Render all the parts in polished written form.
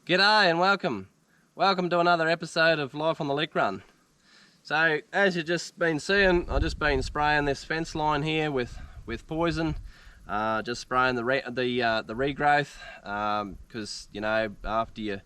G'day and welcome. Welcome to another episode of Life on the Lick Run. So as you've just been seeing, I've just been spraying this fence line here with poison. Just spraying the regrowth because you know, after you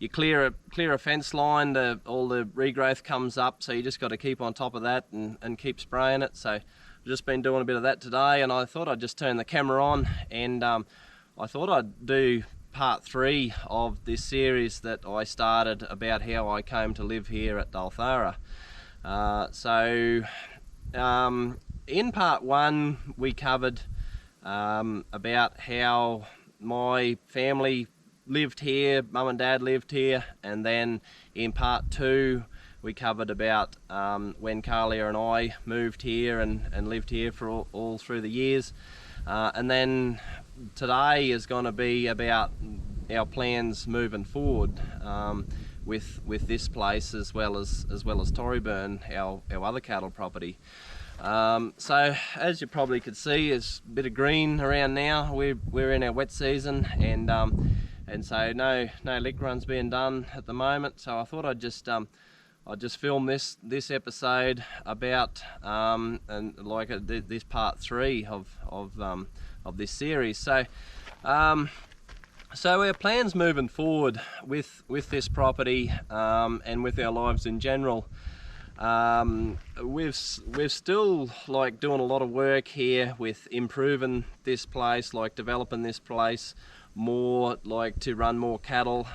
clear a fence line, all the regrowth comes up, so you just got to keep on top of that and keep spraying it. So I've just been doing a bit of that today, and I thought I'd just turn the camera on and I thought I'd do part 3 of this series that I started about how I came to live here at Dulthara. In part 1 we covered about how my family lived here, mum and dad lived here, and then in part 2 we covered about when Carlia and I moved here and lived here for all through the years. And then today is going to be about our plans moving forward with this place as well as Torryburn, our other cattle property. So as you probably could see, there's a bit of green around now. We're in our wet season, and so no lick runs being done at the moment. So I thought I'd just film this episode about this part 3 of this series. So our plans moving forward with this property and with our lives in general. We've still doing a lot of work here with improving this place, developing this place more, to run more cattle.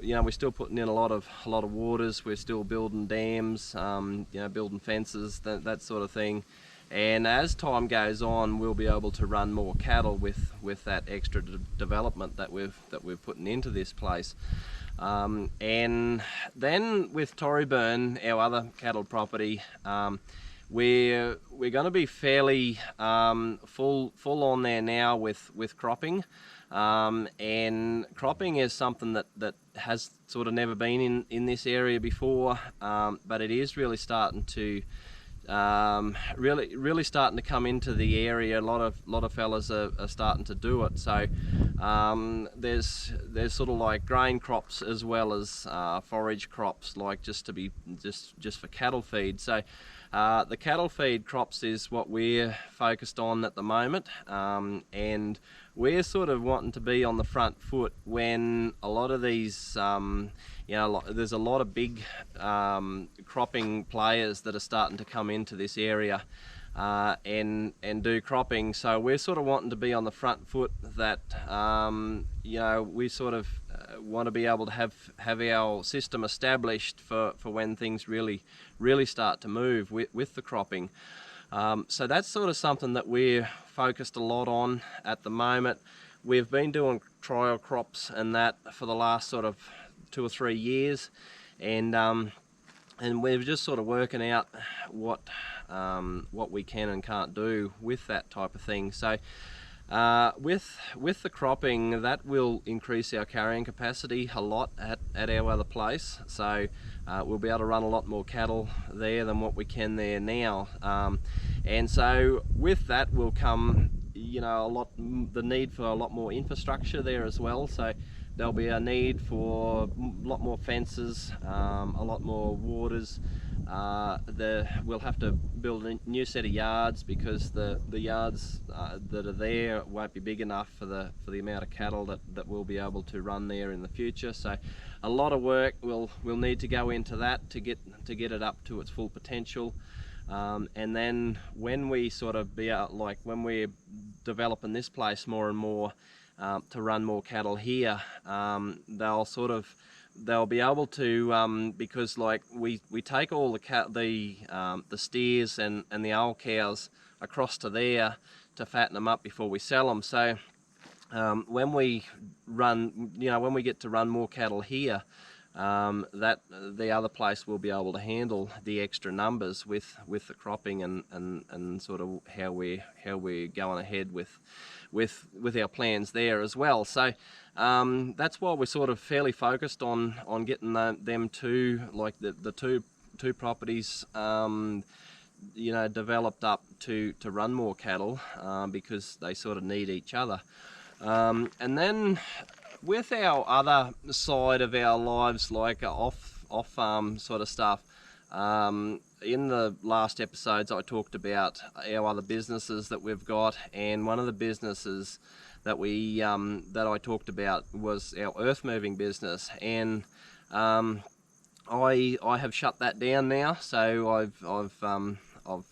You know, we're still putting in a lot of waters. We're still building dams, building fences, that sort of thing. And as time goes on, we'll be able to run more cattle with that extra development that we're putting into this place. And then with Torryburn, our other cattle property, we're going to be fairly full on there now with cropping. And cropping is something that has sort of never been in this area before, but it is really starting to really starting to come into the area. A lot of fellas are starting to do it. So there's sort of grain crops as well as forage crops, just for cattle feed. So the cattle feed crops is what we're focused on at the moment, and we're sort of wanting to be on the front foot when a lot of these there's a lot of big cropping players that are starting to come into this area and do cropping. So we're sort of wanting to be on the front foot that we sort of want to be able to have our system established for when things really start to move with the cropping. So that's sort of something that we're focused a lot on at the moment. We've been doing trial crops and that for the last sort of 2 or 3 years, and we're just sort of working out what we can and can't do with that type of thing. So with the cropping, that will increase our carrying capacity a lot at our other place. So we'll be able to run a lot more cattle there than what we can there now. And so with that will come the need for a lot more infrastructure there as well. So there'll be a need for a lot more fences, a lot more waters. We'll have to build a new set of yards because the yards that are there won't be big enough for the amount of cattle that we'll be able to run there in the future. So a lot of work will need to go into that to get it up to its full potential. And then when we sort of when we're developing this place more and more to run more cattle here, they'll be able to because we take all the steers and the old cows across to there to fatten them up before we sell them. So when we get to run more cattle here, that the other place will be able to handle the extra numbers with the cropping and sort of how we're going ahead with our plans there as well. So that's why we're sort of fairly focused on getting them two, the two properties developed up to run more cattle, because they sort of need each other. And then with our other side of our lives, like off farm sort of stuff, in the last episodes I talked about our other businesses that we've got, and one of the businesses that that I talked about was our earth moving business, and I have shut that down now. So I've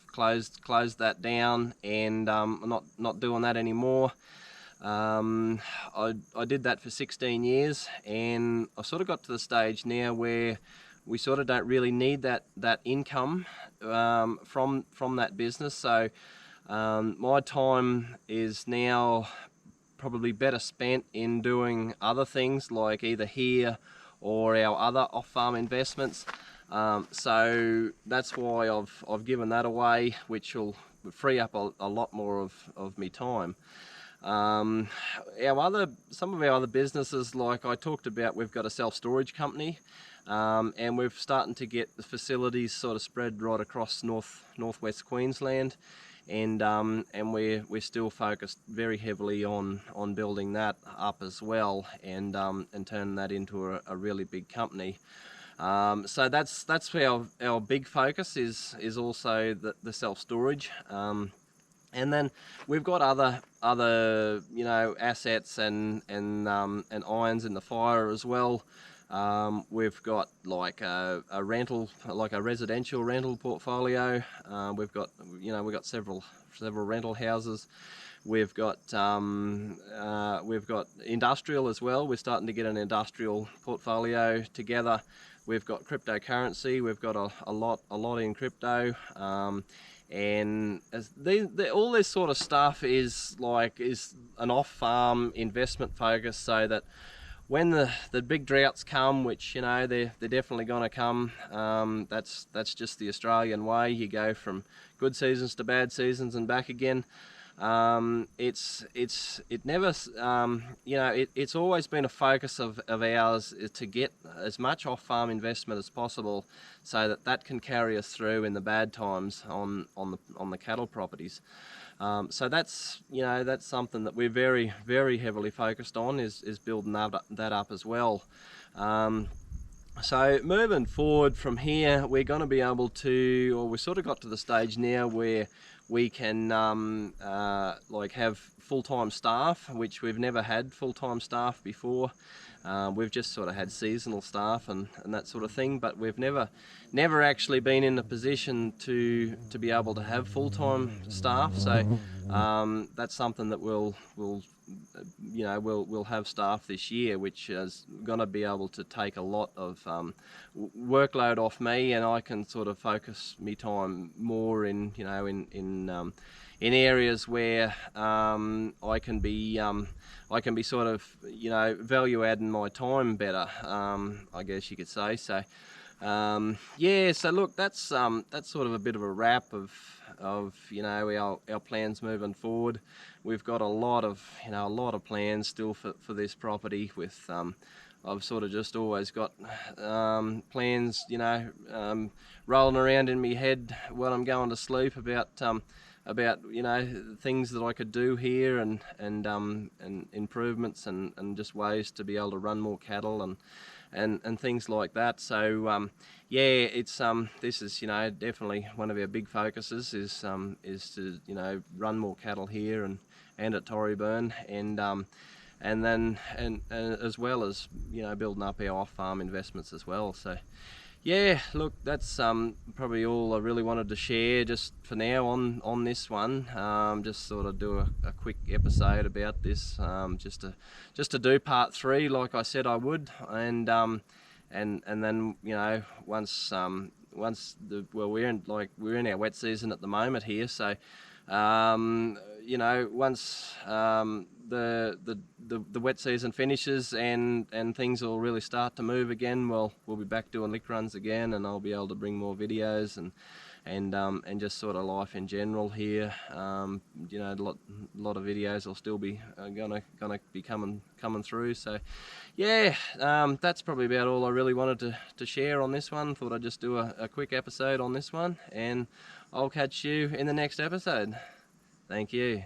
closed that down, and I'm not doing that anymore. I did that for 16 years, and I sort of got to the stage now where we sort of don't really need that income from that business. So my time is now probably better spent in doing other things, like either here or our other off-farm investments. So that's why I've given that away, which will free up a lot more of me time. Some of our other businesses, like I talked about, we've got a self-storage company, and we're starting to get the facilities sort of spread right across northwest Queensland, and we're still focused very heavily on building that up as well, and turning that into a really big company. So that's where our big focus is also the self-storage. And then we've got other assets and irons in the fire as well. We've got like a residential rental portfolio. We've got several rental houses. We've got industrial as well. We're starting to get an industrial portfolio together. We've got cryptocurrency. We've got a lot in crypto. And all this sort of stuff is an off-farm investment focus, so that when the big droughts come, which they're definitely going to come, that's just the Australian way. You go from good seasons to bad seasons and back again. It's always been a focus of ours to get as much off-farm investment as possible, so that can carry us through in the bad times on the cattle properties. So that's something that we're very, very heavily focused on, is building that up as well. So moving forward from here, we're going to be able to, or we sort of got to the stage now where we can have full-time staff, which we've never had full-time staff before. We've just sort of had seasonal staff and that sort of thing, but we've never actually been in a position to be able to have full-time staff. So that's something that we'll have staff this year, which is going to be able to take a lot of workload off me, and I can sort of focus my time more in areas where I can be sort of value adding my time better, I guess you could say. So yeah, so look, that's sort of a bit of a wrap of our plans moving forward. We've got a lot of plans still for this property. With I've sort of just always got plans rolling around in my head when I'm going to sleep about things that I could do here, and improvements and just ways to be able to run more cattle and things like that. So yeah, it's this is definitely one of our big focuses, is to run more cattle here and at Torryburn, and then as well as building up our off-farm investments as well. So yeah, look, that's probably all I really wanted to share just for now on this one. Just sort of do a quick episode about this, just to do part 3 like I said I would, and then once we're in our wet season at the moment here, so once the wet season finishes and things will really start to move again, we'll be back doing lick runs again, and I'll be able to bring more videos and just sort of life in general here. A lot of videos will still be gonna be coming through. So yeah, that's probably about all I really wanted to share on this one. Thought I'd just do a quick episode on this one, and I'll catch you in the next episode. Thank you.